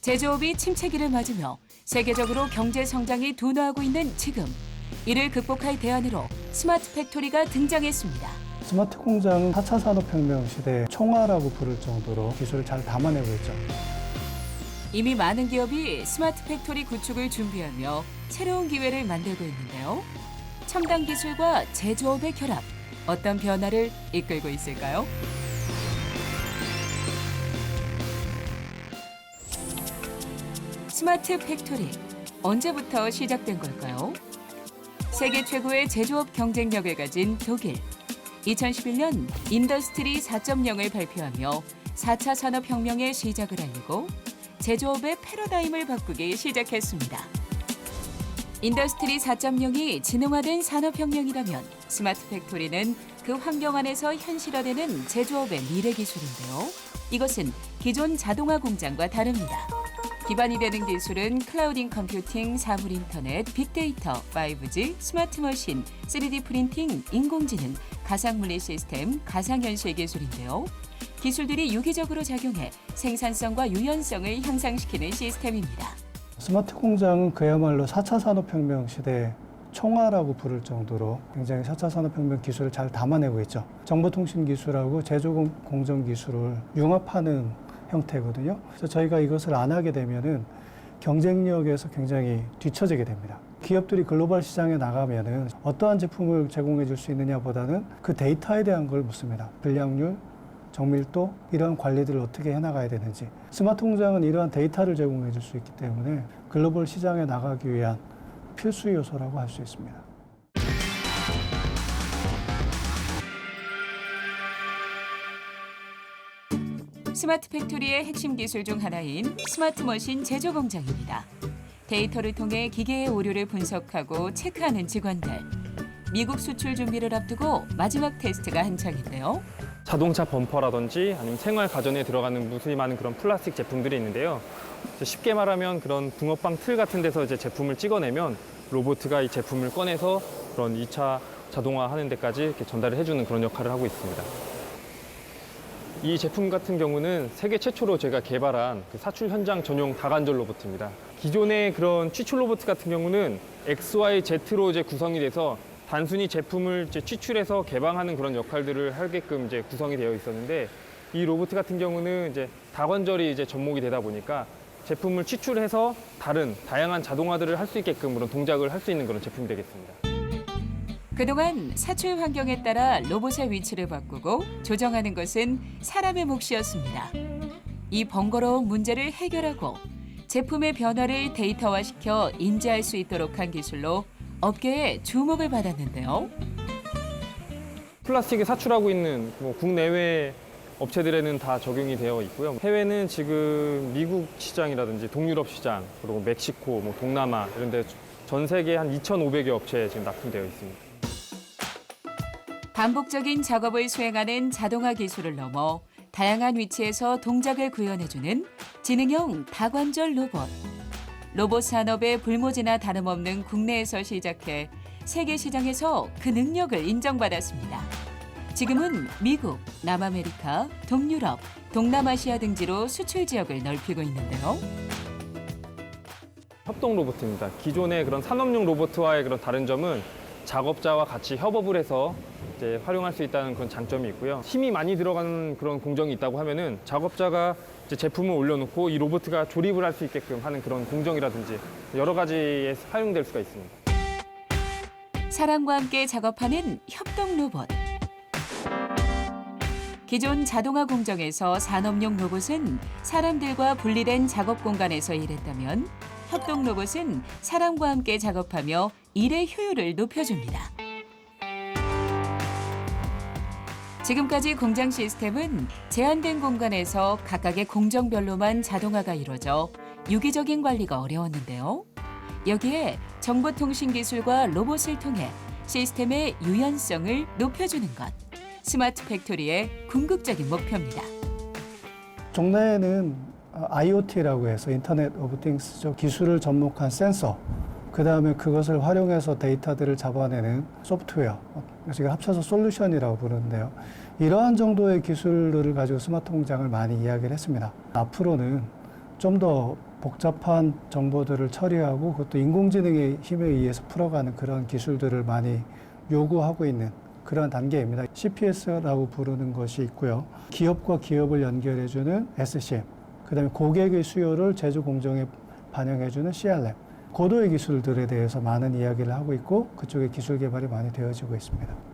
제조업이 침체기를 맞으며 세계적으로 경제 성장이 둔화하고 있는 지금, 이를 극복할 대안으로 스마트 팩토리가 등장했습니다. 스마트 공장은 4차 산업혁명 시대의 총알이라고 부를 정도로 기술을 잘 담아내고 있죠. 이미 많은 기업이 스마트 팩토리 구축을 준비하며 새로운 기회를 만들고 있는데요. 첨단 기술과 제조업의 결합, 어떤 변화를 이끌고 있을까요? 스마트 팩토리, 언제부터 시작된 걸까요? 세계 최고의 제조업 경쟁력을 가진 독일. 2011년 인더스트리 4.0을 발표하며 4차 산업혁명의 시작을 알리고 제조업의 패러다임을 바꾸기 시작했습니다. 인더스트리 4.0이 지능화된 산업혁명이라면 스마트 팩토리는 그 환경 안에서 현실화되는 제조업의 미래 기술인데요. 이것은 기존 자동화 공장과 다릅니다. 기반이 되는 기술은 클라우딩 컴퓨팅, 사물 인터넷, 빅데이터, 5G, 스마트 머신, 3D 프린팅, 인공지능, 가상물리 시스템, 가상현실 기술인데요. 기술들이 유기적으로 작용해 생산성과 유연성을 향상시키는 시스템입니다. 스마트 공장은 그야말로 4차 산업혁명 시대의 총알이라고 부를 정도로 굉장히 4차 산업혁명 기술을 잘 담아내고 있죠. 정보통신 기술하고 제조공정 기술을 융합하는 형태거든요. 그래서 저희가 이것을 안 하게 되면은 경쟁력에서 굉장히 뒤처지게 됩니다. 기업들이 글로벌 시장에 나가면은 어떠한 제품을 제공해 줄 수 있느냐보다는 그 데이터에 대한 걸 묻습니다. 불량률, 정밀도, 이러한 관리들을 어떻게 해나가야 되는지. 스마트 공장은 이러한 데이터를 제공해 줄 수 있기 때문에 글로벌 시장에 나가기 위한 필수 요소라고 할 수 있습니다. 스마트 팩토리의 핵심 기술 중 하나인 스마트 머신 제조 공장입니다. 데이터를 통해 기계의 오류를 분석하고 체크하는 직원들. 미국 수출 준비를 앞두고 마지막 테스트가 한창인데요. 자동차 범퍼라든지 아니면 생활 가전에 들어가는 무수히 많은 그런 플라스틱 제품들이 있는데요. 쉽게 말하면 그런 붕어빵 틀 같은 데서 이제 제품을 찍어내면 로봇가 이 제품을 꺼내서 그런 2차 자동화 하는 데까지 이렇게 전달을 해주는 그런 역할을 하고 있습니다. 이 제품 같은 경우는 세계 최초로 제가 개발한 그 사출 현장 전용 다관절 로봇입니다. 기존의 그런 취출 로봇 같은 경우는 XYZ로 이제 구성이 돼서 단순히 제품을 이제 취출해서 개방하는 그런 역할들을 하게끔 이제 구성이 되어 있었는데, 이 로봇 같은 경우는 이제 다관절이 이제 접목이 되다 보니까 제품을 취출해서 다양한 자동화들을 할 수 있게끔 그런 동작을 할 수 있는 그런 제품이 되겠습니다. 그동안 사출 환경에 따라 로봇의 위치를 바꾸고 조정하는 것은 사람의 몫이었습니다. 이 번거로운 문제를 해결하고 제품의 변화를 데이터화시켜 인지할 수 있도록 한 기술로 업계의 주목을 받았는데요. 플라스틱을 사출하고 있는 국내외 업체들에는 다 적용이 되어 있고요. 해외는 지금 미국 시장이라든지 동유럽 시장, 그리고 멕시코, 동남아 이런 데 전 세계 한 2,500여 업체에 지금 납품되어 있습니다. 반복적인 작업을 수행하는 자동화 기술을 넘어 다양한 위치에서 동작을 구현해주는 지능형 다관절 로봇. 로봇 산업의 불모지나 다름없는 국내에서 시작해 세계 시장에서 그 능력을 인정받았습니다. 지금은 미국, 남아메리카, 동유럽, 동남아시아 등지로 수출 지역을 넓히고 있는데요. 협동 로봇입니다. 기존의 그런 산업용 로봇와의 그런 다른 점은 작업자와 같이 협업을 해서 이제 활용할 수 있다는 그런 장점이 있고요. 힘이 많이 들어가는 그런 공정이 있다고 하면은 작업자가 이제 제품을 올려놓고 이 로봇가 조립을 할 수 있게끔 하는 그런 공정이라든지 여러 가지에 사용될 수가 있습니다. 사람과 함께 작업하는 협동 로봇. 기존 자동화 공정에서 산업용 로봇은 사람들과 분리된 작업 공간에서 일했다면 협동 로봇은 사람과 함께 작업하며 일의 효율을 높여줍니다. 지금까지 공장 시스템은 제한된 공간에서 각각의 공정별로만 자동화가 이루어져 유기적인 관리가 어려웠는데요. 여기에 정보통신 기술과 로봇을 통해 시스템의 유연성을 높여주는 것. 스마트 팩토리의 궁극적인 목표입니다. 종래에는 IoT라고 해서 인터넷 오브 띵스 기술을 접목한 센서, 그다음에 그것을 활용해서 데이터들을 잡아내는 소프트웨어, 그래서 합쳐서 솔루션이라고 부르는데요. 이러한 정도의 기술들을 가지고 스마트 공장을 많이 이야기를 했습니다. 앞으로는 좀 더 복잡한 정보들을 처리하고 그것도 인공지능의 힘에 의해서 풀어가는 그런 기술들을 많이 요구하고 있는 그런 단계입니다. CPS라고 부르는 것이 있고요. 기업과 기업을 연결해주는 SCM, 그다음에 고객의 수요를 제조 공정에 반영해주는 CRM, 고도의 기술들에 대해서 많은 이야기를 하고 있고 그쪽에 기술 개발이 많이 되어지고 있습니다.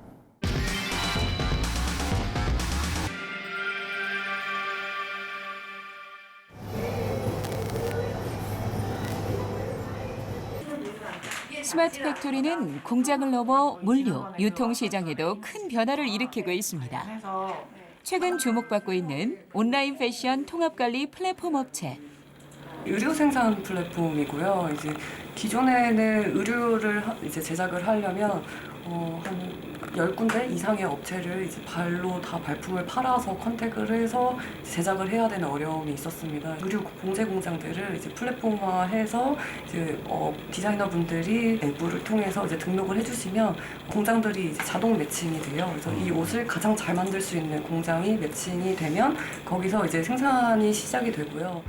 스마트 팩토리는 공장을 넘어 물류, 유통 시장에도 큰 변화를 일으키고 있습니다. 최근 주목받고 있는 온라인 패션 통합관리 플랫폼 업체. 의류 생산 플랫폼이고요. 이제 기존에는 의류를 이제 제작을 하려면 한 10군데 이상의 업체를 이제 발로 다 발품을 팔아서 컨택을 해서 제작을 해야 되는 어려움이 있었습니다. 의류 봉제 공장들을 이제 플랫폼화해서 이제 디자이너분들이 앱을 통해서 이제 등록을 해주시면 공장들이 이제 자동 매칭이 돼요. 그래서 이 옷을 가장 잘 만들 수 있는 공장이 매칭이 되면 거기서 이제 생산이 시작이 되고요.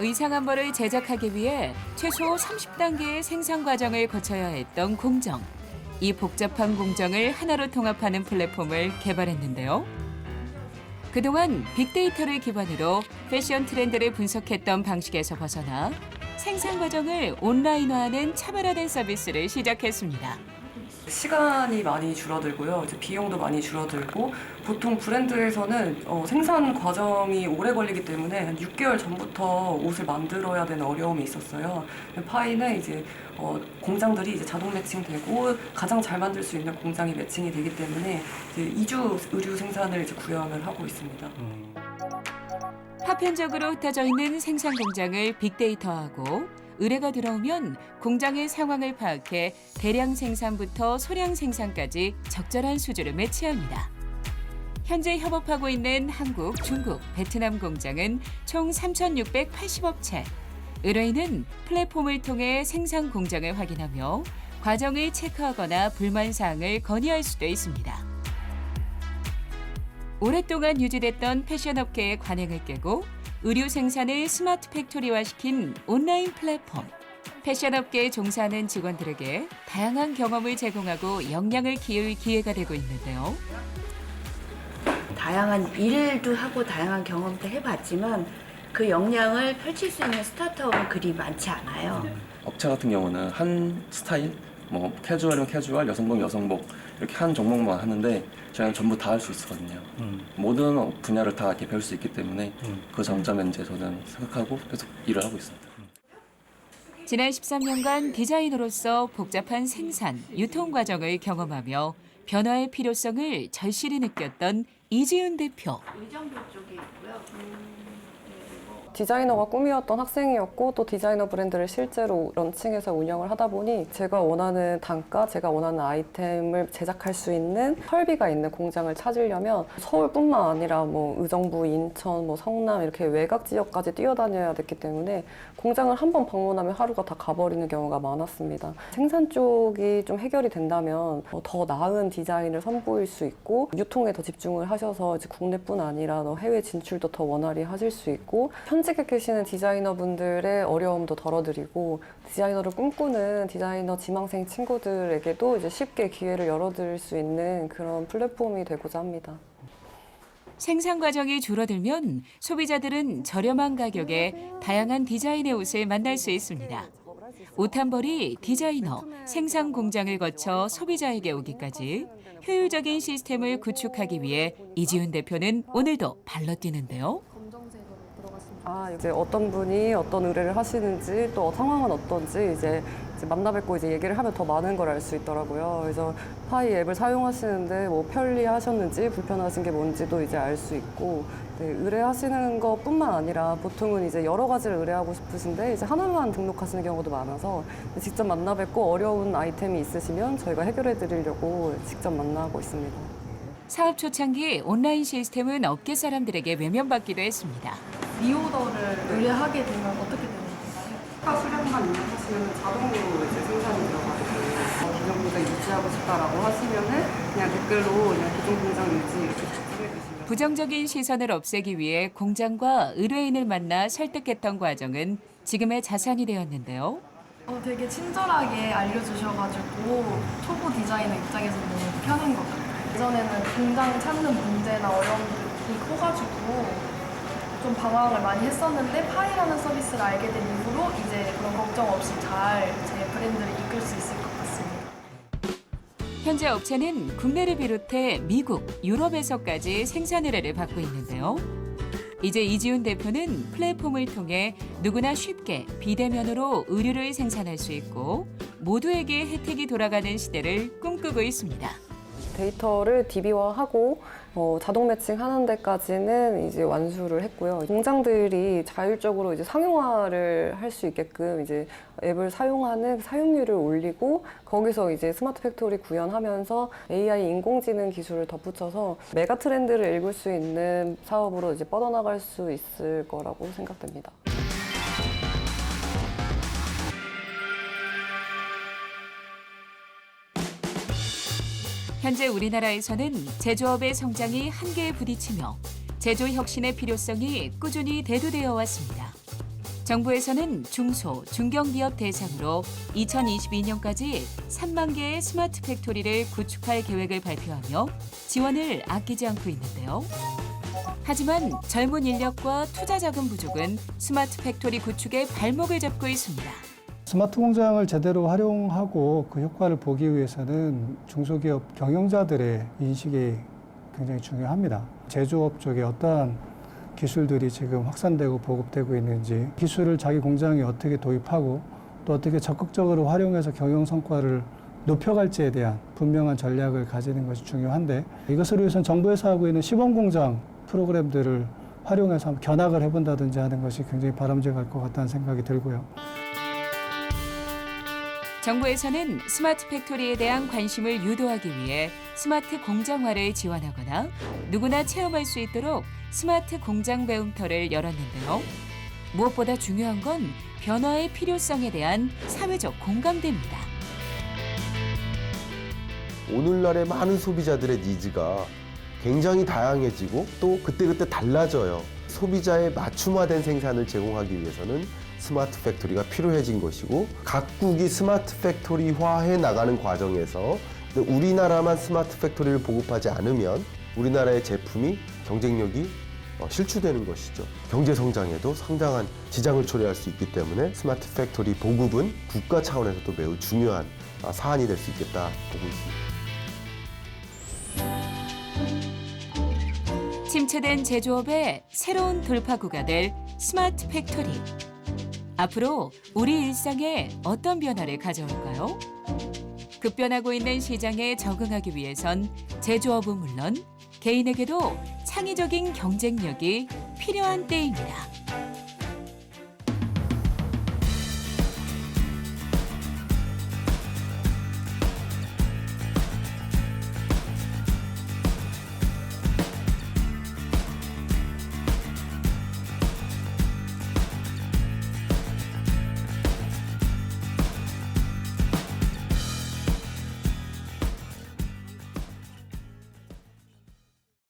의상 한 벌을 제작하기 위해 최소 30단계의 생산 과정을 거쳐야 했던 공정. 이 복잡한 공정을 하나로 통합하는 플랫폼을 개발했는데요. 그동안 빅데이터를 기반으로 패션 트렌드를 분석했던 방식에서 벗어나 생산 과정을 온라인화하는 차별화된 서비스를 시작했습니다. 시간이 많이 줄어들고요. 이제 비용도 많이 줄어들고 보통 브랜드에서는 생산 과정이 오래 걸리기 때문에 한 6개월 전부터 옷을 만들어야 되는 어려움이 있었어요. 파이는 이제 공장들이 이제 자동 매칭되고 가장 잘 만들 수 있는 공장이 매칭이 되기 때문에 이제 2주 의류 생산을 이제 구현을 하고 있습니다. 파편적으로 흩어져 있는 생산 공장을 빅데이터화하고 의뢰가 들어오면 공장의 상황을 파악해 대량 생산부터 소량 생산까지 적절한 수주를 매치합니다. 현재 협업하고 있는 한국, 중국, 베트남 공장은 총 3,680업체. 의뢰인은 플랫폼을 통해 생산 공장을 확인하며 과정을 체크하거나 불만 사항을 건의할 수도 있습니다. 오랫동안 유지됐던 패션업계의 관행을 깨고 의류 생산을 스마트 팩토리화시킨 온라인 플랫폼. 패션업계에 종사하는 직원들에게 다양한 경험을 제공하고 역량을 키울 기회가 되고 있는데요. 다양한 일도 하고 다양한 경험도 해봤지만 그 역량을 펼칠 수 있는 스타트업은 그리 많지 않아요. 업체 같은 경우는 한 스타일, 뭐 캐주얼이면 캐주얼, 여성복 여성복 이렇게 한 종목만 하는데 저희는 전부 다 할 수 있거든요. 모든 분야를 다 이렇게 배울 수 있기 때문에 그 장점에 이제 저는 생각하고 계속 일을 하고 있습니다. 지난 13년간 디자이너로서 복잡한 생산, 유통 과정을 경험하며 변화의 필요성을 절실히 느꼈던 이지윤 대표. 의정부 쪽에 있고요. 디자이너가 꿈이었던 학생이었고 또 디자이너 브랜드를 실제로 런칭해서 운영을 하다 보니 제가 원하는 단가, 제가 원하는 아이템을 제작할 수 있는 설비가 있는 공장을 찾으려면 서울뿐만 아니라 뭐 의정부, 인천, 뭐 성남 이렇게 외곽 지역까지 뛰어다녀야 됐기 때문에 공장을 한 번 방문하면 하루가 다 가버리는 경우가 많았습니다. 생산 쪽이 좀 해결이 된다면 더 나은 디자인을 선보일 수 있고 유통에 더 집중을 하셔서 이제 국내뿐 아니라 해외 진출도 더 원활히 하실 수 있고 현직에 계시는 디자이너분들의 어려움도 덜어드리고 디자이너를 꿈꾸는 디자이너 지망생 친구들에게도 이제 쉽게 기회를 열어드릴 수 있는 그런 플랫폼이 되고자 합니다. 생산 과정이 줄어들면 소비자들은 저렴한 가격에 다양한 디자인의 옷을 만날 수 있습니다. 옷 한 벌이 디자이너, 생산 공장을 거쳐 소비자에게 오기까지 효율적인 시스템을 구축하기 위해 이지윤 대표는 오늘도 발로 뛰는데요. 이제 어떤 분이 어떤 의뢰를 하시는지 또 상황은 어떤지 이제 만나 뵙고 이제 얘기를 하면 더 많은 걸 알 수 있더라고요. 그래서 파이 앱을 사용하시는데 뭐 편리하셨는지 불편하신 게 뭔지도 이제 알 수 있고 의뢰하시는 것뿐만 아니라 보통은 이제 여러 가지를 의뢰하고 싶으신데 이제 하나만 등록하시는 경우도 많아서 직접 만나 뵙고 어려운 아이템이 있으시면 저희가 해결해 드리려고 직접 만나고 있습니다. 사업 초창기 온라인 시스템은 업계 사람들에게 외면받기도 했습니다. 리오더를 의뢰하게 되면 어떻게 되는 건가요? 추가 수량만 입력하시면 자동으로 이제 생산이 들어가고 기존 공장 유지하고 싶다라고 하시면은 그냥 댓글로 그냥 기존 공장 유지 이렇게 답장해 주시면 부정적인 시선을 없애기 위해 공장과 의뢰인을 만나 설득했던 과정은 지금의 자산이 되었는데요. 되게 친절하게 알려주셔가지고 초보 디자이너 입장에서 너무 편한 것 같아요. 예전에는 공장 찾는 문제나 어려움이 커가지고 좀 방황을 많이 했었는데 파이라는 서비스를 알게 된 이후로 이제 그런 걱정 없이 잘 제 브랜드를 이끌 수 있을 것 같습니다. 현재 업체는 국내를 비롯해 미국, 유럽에서까지 생산 의뢰를 받고 있는데요. 이제 이지훈 대표는 플랫폼을 통해 누구나 쉽게 비대면으로 의류를 생산할 수 있고 모두에게 혜택이 돌아가는 시대를 꿈꾸고 있습니다. 데이터를 DB화하고 자동 매칭하는 데까지는 이제 완수를 했고요. 공장들이 자율적으로 이제 상용화를 할 수 있게끔 이제 앱을 사용하는 사용률을 올리고 거기서 이제 스마트 팩토리 구현하면서 AI 인공지능 기술을 덧붙여서 메가 트렌드를 읽을 수 있는 사업으로 이제 뻗어나갈 수 있을 거라고 생각됩니다. 현재 우리나라에서는 제조업의 성장이 한계에 부딪히며 제조 혁신의 필요성이 꾸준히 대두되어 왔습니다. 정부에서는 중소, 중견기업 대상으로 2022년까지 3만 개의 스마트 팩토리를 구축할 계획을 발표하며 지원을 아끼지 않고 있는데요. 하지만 젊은 인력과 투자 자금 부족은 스마트 팩토리 구축에 발목을 잡고 있습니다. 스마트 공장을 제대로 활용하고 그 효과를 보기 위해서는 중소기업 경영자들의 인식이 굉장히 중요합니다. 제조업 쪽에 어떠한 기술들이 지금 확산되고 보급되고 있는지, 기술을 자기 공장에 어떻게 도입하고 또 어떻게 적극적으로 활용해서 경영 성과를 높여갈지에 대한 분명한 전략을 가지는 것이 중요한데, 이것을 위해서는 정부에서 하고 있는 시범공장 프로그램들을 활용해서 한번 견학을 해본다든지 하는 것이 굉장히 바람직할 것 같다는 생각이 들고요. 정부에서는 스마트 팩토리에 대한 관심을 유도하기 위해 스마트 공장화를 지원하거나 누구나 체험할 수 있도록 스마트 공장 배움터를 열었는데요. 무엇보다 중요한 건 변화의 필요성에 대한 사회적 공감대입니다. 오늘날의 많은 소비자들의 니즈가 굉장히 다양해지고 또 그때그때 달라져요. 소비자의 맞춤화된 생산을 제공하기 위해서는 스마트 팩토리가 필요해진 것이고, 각국이 스마트 팩토리화해 나가는 과정에서 우리나라만 스마트 팩토리를 보급하지 않으면 우리나라의 제품이 경쟁력이 실추되는 것이죠. 경제 성장에도 상당한 지장을 초래할 수 있기 때문에 스마트 팩토리 보급은 국가 차원에서도 매우 중요한 사안이 될 수 있겠다 보고 있습니다. 침체된 제조업의 새로운 돌파구가 될 스마트 팩토리. 앞으로 우리 일상에 어떤 변화를 가져올까요? 급변하고 있는 시장에 적응하기 위해선 제조업은 물론 개인에게도 창의적인 경쟁력이 필요한 때입니다.